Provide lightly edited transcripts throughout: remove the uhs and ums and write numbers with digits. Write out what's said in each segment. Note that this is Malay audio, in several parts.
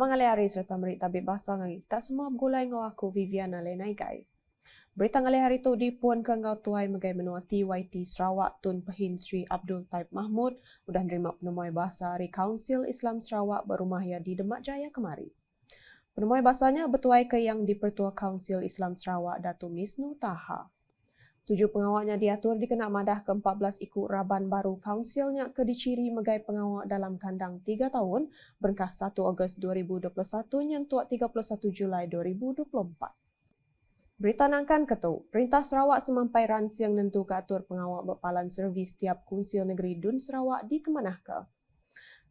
Selamat ngalihari serta merik tabik bahasa ngagi. Tak semua bergulai ngau aku Viviana Lenai Kai. Berita ngalihari tu dipuan ke ngau tuai megai menua TYT Sarawak Tun Pehin Sri Abdul Taib Mahmud udah nerima penemuai bahasa dari Kaunsil Islam Sarawak berumahya di Demak Jaya kemari. Penemuai bahasanya bertuai ke yang di-Pertua Kaunsil Islam Sarawak Datuk Misnu Taha. 7 pengawaknya diatur dikena madah ke-14 ikut raban baru kaunsilnya ke diciri megai pengawak dalam kandang 3 tahun berkas 1 Ogos 2021 nyentuak 31 Julai 2024. Berita nangkan ketu, Perintah Sarawak semampai ransiang nentu ke atur pengawak berpalan servis tiap Kunsil Negeri Dun Sarawak dikemanahkan.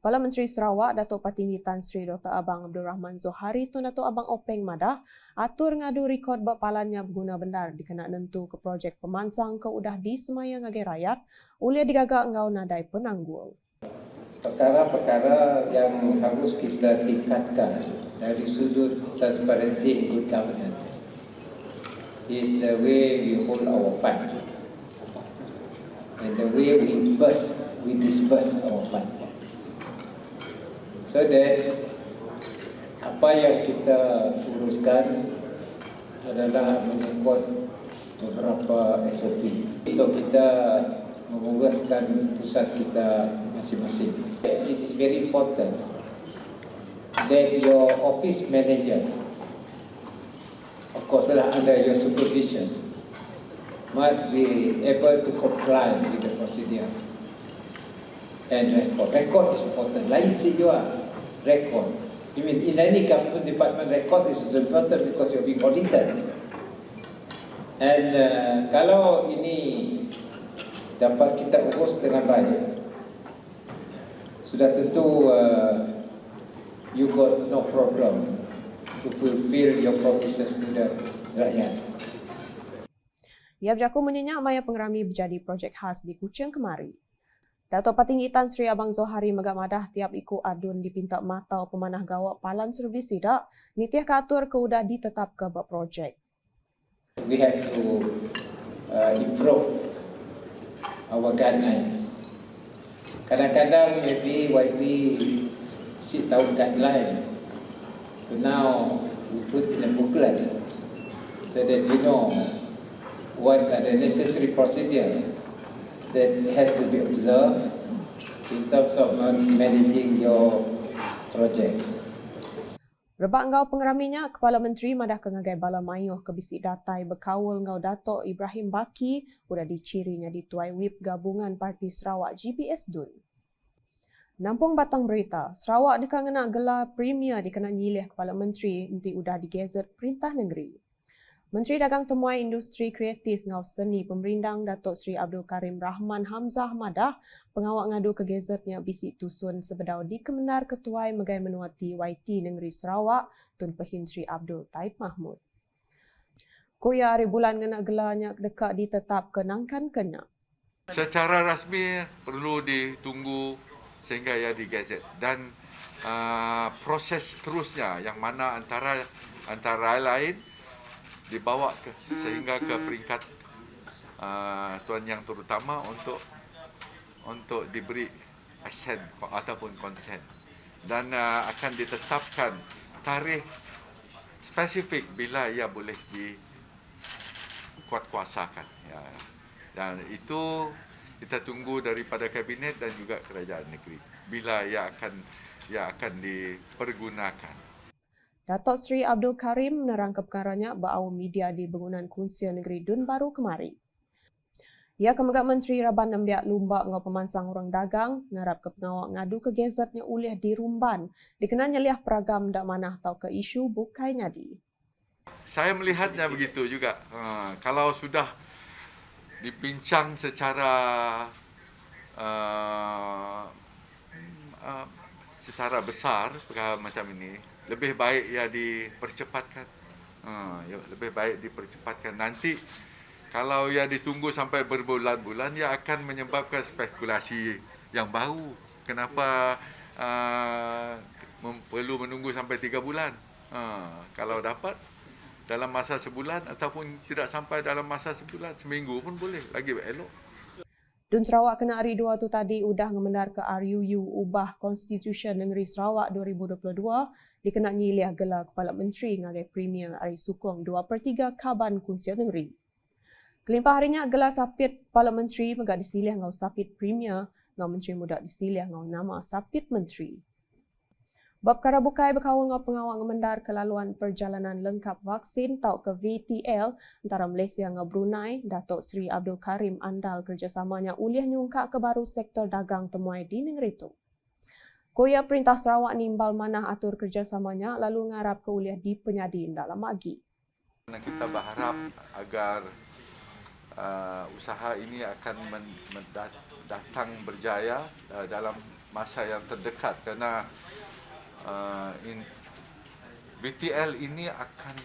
Kepala Menteri Sarawak, Datuk Patinggi Tan Sri Dr. Abang Abdul Rahman Zohari tu Datuk Abang Openg Madah atur ngadu rekod berpalannya berguna benar dikena nentu ke projek pemansang ke udah di semaya ngagai rakyat oleh digagak ngau nadai penanggul. Perkara-perkara yang harus kita tingkatkan dari sudut transparansi and good governance is the way we hold our fund and the way we disburse our fund. So that apa yang kita uruskan adalah mengikut beberapa SOP untuk kita menguruskan pusat kita masing-masing. It is very important that your office manager, of course under your supervision, must be able to comply with the procedure and record. Record is important. Lain saja record. I mean, in any government department, record is important because you're being audited. And kalau ini dapat kita urus dengan baik, sudah tentu you got no problem to fulfill your promises to the rakyat. Ia berjaku menyenyak maya pengerami berjadi projek khas di Kuching kemari. Datuk Patinggi Tan Sri Abang Zohari megak madah tiap ikut adun dipinta matau pemanah gawak palan servis sidak, nitiah keatur ke udah ditetap ke projek. We have to improve our guideline. Kadang-kadang maybe YB sit down guideline. So now we put in a booklet so that you know what are the necessary procedure that has to be observed in terms of managing your project. Rebak ngau pengeraminya, Kepala Menteri madah ke ngagai bala mayuh ke bisik datai berkawal ngau Datuk Ibrahim Baki udah dicirinya di Tuai Whip Gabungan Parti Sarawak GPS Dun. Nampung batang berita, Sarawak dikena gelar Premier dikena nyilih Kepala Menteri nanti udah digazet Perintah Negeri. Menteri Dagang Temuai Industri Kreatif ngau seni Pemerindang Datuk Seri Abdul Karim Rahman Hamzah madah pengawak ngadu ke gazetnya bisik tusun sebedau di Kemenar Ketuai megai menua TYT Negeri Sarawak Tun Pehin Sri Abdul Taib Mahmud. Kuya hari bulan ngena gelarnya dekat ditetap kenangkan kenya. Secara rasmi perlu ditunggu sehingga ia digazet dan proses terusnya yang mana antara lain dibawa sehingga ke peringkat tuan yang terutama untuk diberi asen ataupun konsen dan akan ditetapkan tarikh spesifik bila ia boleh dikuatkuasakan ya. Dan itu kita tunggu daripada kabinet dan juga kerajaan negeri bila ia akan dipergunakan. Datuk Seri Abdul Karim menerangkan perkaranya bau media di bangunan Kunsil Negeri Dun baru kemari. Ia kemegak Menteri Raban nembiak lumba ngau pemansang orang dagang ngarap ke pengawak ngadu ke gazetnya ulih di Rumban dikenanya liah peragam dak manah tau ke isu bukai nyadi. Saya melihatnya begitu juga. Kalau sudah dibincang secara besar perkara macam ini, lebih baik ia dipercepatkan. Lebih baik dipercepatkan. Nanti kalau ia ditunggu sampai berbulan-bulan, ia akan menyebabkan spekulasi yang baru. Kenapa perlu menunggu sampai 3 bulan? Kalau dapat dalam masa sebulan ataupun tidak sampai dalam masa sebulan, seminggu pun boleh, lagi elok. Dun Sarawak kena hari 2 tu tadi udah ngemendar ke RUU ubah Konstitusi Negeri Sarawak 2022 dikena nyiliah gelar Kepala Menteri ngagai Premier hari sukong 2/3 Kaban Kunsian Negeri. Kelimpah harinya gelar sapit Kepala Menteri megak disilih ngau sapit Premier ngau Menteri Muda disilih ngau nama sapit Menteri. Bab karabukai berkawal ngau pengawal ngemendar kelaluan perjalanan lengkap vaksin tau ke VTL antara Malaysia ngau Brunei, Datuk Seri Abdul Karim andal kerjasamanya uliah nyungkak ke baru sektor dagang temuai di negeri itu. Koya Perintah Sarawak nimbal manah atur kerjasamanya lalu ngarap ke uliah di penyadin dalam magi. Kita berharap agar usaha ini akan datang berjaya dalam masa yang terdekat kerana BTL ini akan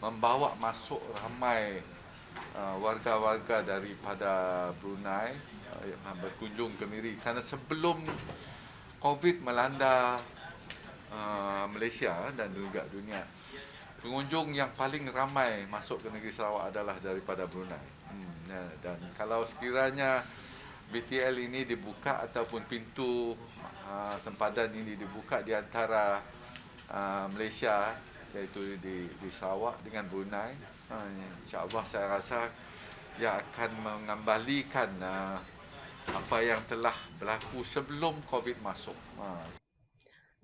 membawa masuk ramai warga-warga daripada Brunei berkunjung ke Miri kerana sebelum COVID melanda Malaysia dan juga dunia, pengunjung yang paling ramai masuk ke negeri Sarawak adalah daripada Brunei. Dan kalau sekiranya BTL ini dibuka ataupun pintu sempadan ini dibuka di antara Malaysia iaitu di Sarawak dengan Brunei, insya-Allah saya rasa ia akan mengembalikan apa yang telah berlaku sebelum COVID masuk.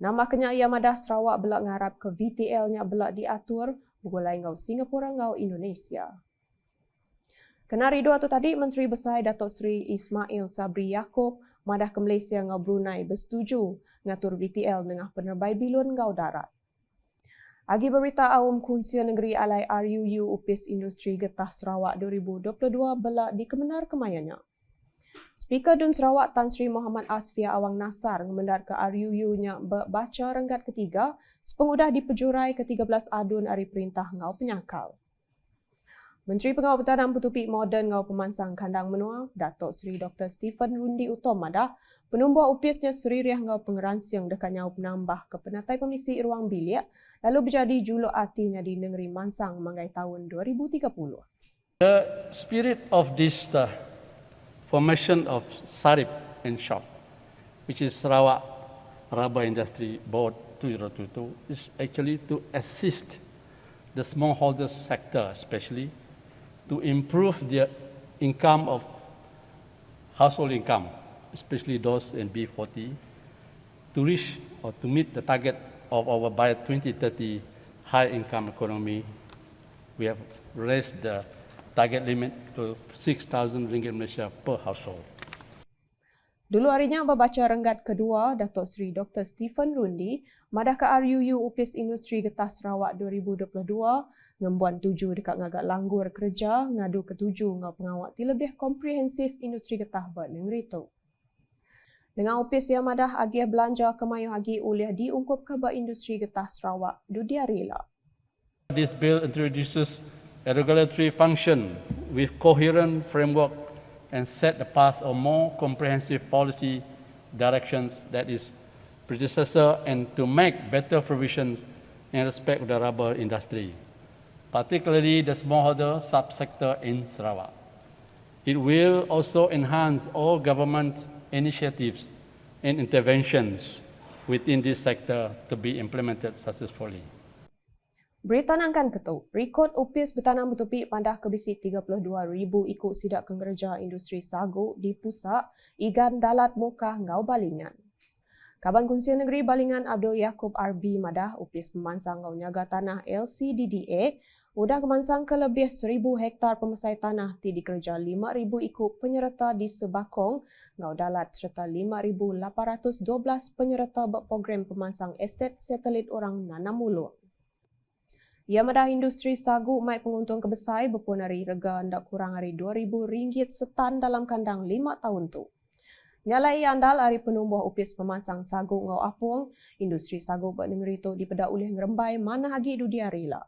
Nama kenya ia madah Sarawak belak ngarap ke VTL-nya belak diatur begulai ngau Singapura ngau Indonesia. Kenari 2 tu tadi Menteri Besar Datuk Seri Ismail Sabri Yaakob madah ke Malaysia ngau Brunei bersetuju ngatur VTL dengan penerbai bilun ngau darat. Agi berita awam Kunsian Negeri alai RUU Upis Industri Getah Sarawak 2022 belak di Kemenar Kemayanya. Speaker Dun Sarawak Tan Sri Muhammad Asfia Awang Nasar ngemendar ke RUU-nya baca renggat ketiga sepengudah di pejurai ke-13 adun hari perintah ngau penyakal. Menteri Pengawal Pertahanan Petupik Moden ngau pemansang kandang menua, Datuk Seri Dr. Stephen Rundi Utom madah penumbuh upisnya Seri Riah ngau pengeransiang dekat nyau penambah ke penatai pemisi ruang bilik lalu berjadi juluk artinya di negeri Mansang manggai tahun 2030. The spirit of this formation of SARIP and SHOP, which is Sarawak Rubber Industry Board 2022, is actually to assist the smallholder sector especially to improve their income of household income, especially those in B40, to reach or to meet the target of our by 2030 high income economy. We have raised the target limit to 6,000 ringgit Malaysia per household. Dulu harinya membaca renggat kedua, Datuk Seri Dr. Stephen Rundi madah ke RUU Upis Industri Getah Sarawak 2022 ngembuan 7 dekat ngagak langgur kerja ngadu ke-7 ngau pengawak ti lebih komprehensif industri getah bernegeri itu. Dengan upis yang madah agih belanja kemayu agi uliah diungkup ke industri getah Sarawak dudia rela. This bill introduces a regulatory function with coherent framework and set the path of more comprehensive policy directions that is predecessor and to make better provisions in respect of the rubber industry, particularly the smallholder subsector in Sarawak. It will also enhance all government initiatives and interventions within this sector to be implemented successfully. Berita nangkan ketu, rekod upis bertanam betupik pandah kebisi 32,000 ikut sidak kengerja industri sagu di pusat igan dalat mukah ngau Balingan. Kaban Kunsian Negeri Balingan Abdul Yaakob RB madah upis pemansang ngau nyaga tanah LCDDA udah kemansang ke lebih 1,000 hektar pemesai tanah ti dikerja 5,000 ikut penyerta di Sebakong ngau dalat serta 5,812 penyerta berprogram pemansang estet satelit orang nanam mulung. Ia madah industri sagu mai penguntung kebesai berpun hari rega ndak kurang hari RM2,000 setan dalam kandang 5 tahun tu. Nyalai andal hari penumbuh upis pemansang sagu ngau apung, industri sagu bernegeri tu dipedak oleh ngerembai mana lagi dudia rela.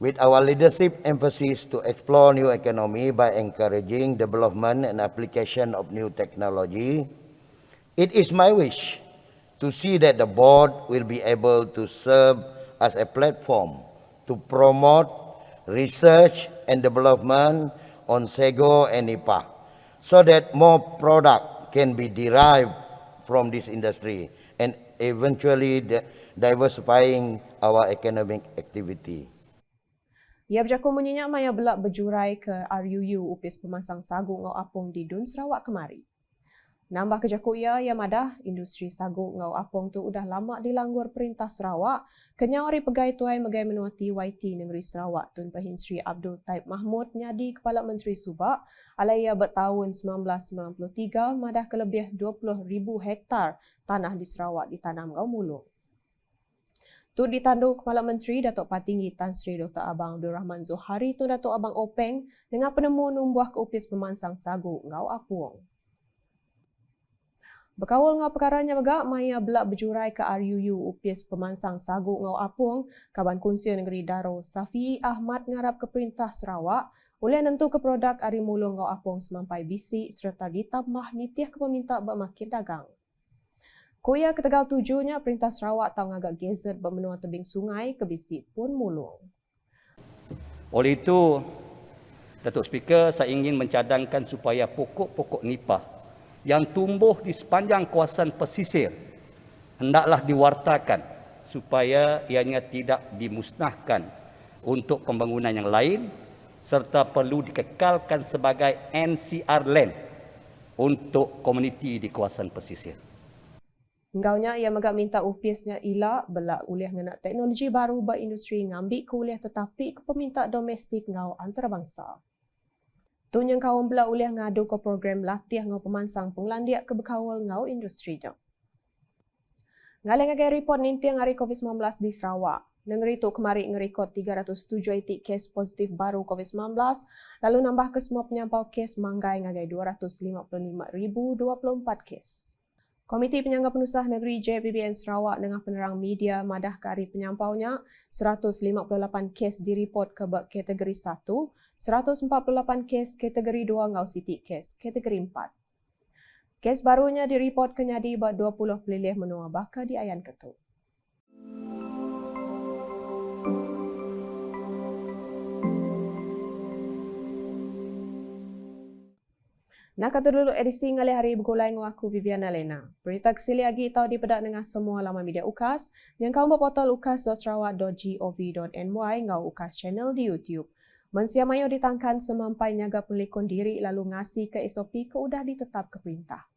With our leadership emphasis to explore new economy by encouraging development and application of new technology, it is my wish to see that the board will be able to serve as a platform to promote research and development on SEGO and IPA, so that more product can be derived from this industry and eventually diversifying our economic activity. Ia berjakung munyinya maya belak berjurai ke RUU upis pemansang sagu ngau apung di Dun Sarawak kemari. Nambah kejakuk ia madah industri sagu ngau apung tu udah lama dilanggur Perintah Sarawak. Kenyang ori pegai tuai megai menua TYT Negeri Sarawak Tun Pahin Sri Abdul Taib Mahmud nyadi Kepala Menteri Subak alai ia bertahun 1993 madah kelebih 20,000 hektar tanah di Sarawak ditanam ngau mulung. Tu ditandu Kepala Menteri Datuk Patinggi Tan Sri Dr. Abang Abdul Rahman Zohari tu Datuk Abang Openg dengan penemu numbuh ke upis pemansang sagu ngau apung. Berkawal ngau perkaranya megak maya belak berjurai ke RUU upis pemansang sagu ngau apung, Kaban Kunsia Negeri Daro Safi Ahmad ngarap ke Perintah Sarawak oleh nentu ke produk ari mulung ngau apung semampai bisi serta ditambah nitiah ke peminta bermakin dagang. Koya ke Tegal tujuhnya Perintah Sarawak tahu ngagak gazet bermenua tebing sungai ke bisi pun mulung. Oleh itu, Datuk Speaker, saya ingin mencadangkan supaya pokok-pokok nipah yang tumbuh di sepanjang kawasan pesisir hendaklah diwartakan supaya ianya tidak dimusnahkan untuk pembangunan yang lain serta perlu dikekalkan sebagai NCR land untuk komuniti di kawasan pesisir. Enggaunya ia megak minta upisnya ila belak uliah ngena teknologi baru berindustri ngambil ke uliah tetapi ke peminta domestik ngau antarabangsa. Tunyang kawan belak uliah ngadu ke program latih ngau pemansang penglandiak ke berkawal ngau industri jang. Ngaleng agai report nintiang hari COVID-19 di Sarawak. Negeri tu kemari ngerekod 307 kes positif baru COVID-19 lalu nambah ke semua penyampau kes manggai ngagai 255,024 kes. Komiti Penyangga Penusah Negeri JPBN Sarawak dengan penerang media madah ke hari penyampaunya 158 kes direport ke kategori 1, 148 kes kategori 2 ngau sitik kes kategori 4. Kes barunya direport ke nyadi 20 pelilih menua baka di Ayan Ketuk. Nak kata dulu edisi ngalih hari bergulai dengan aku Viviana Lena. Berita kesili lagi tahu dipedak dengan semua laman media UKAS yang kau berportal ukas.sarawak.gov.my ngau UKAS channel di YouTube. Mensia mayo ditangkan semampai nyaga pelekon diri lalu ngasi ke SOP ke udah ditetap ke perintah.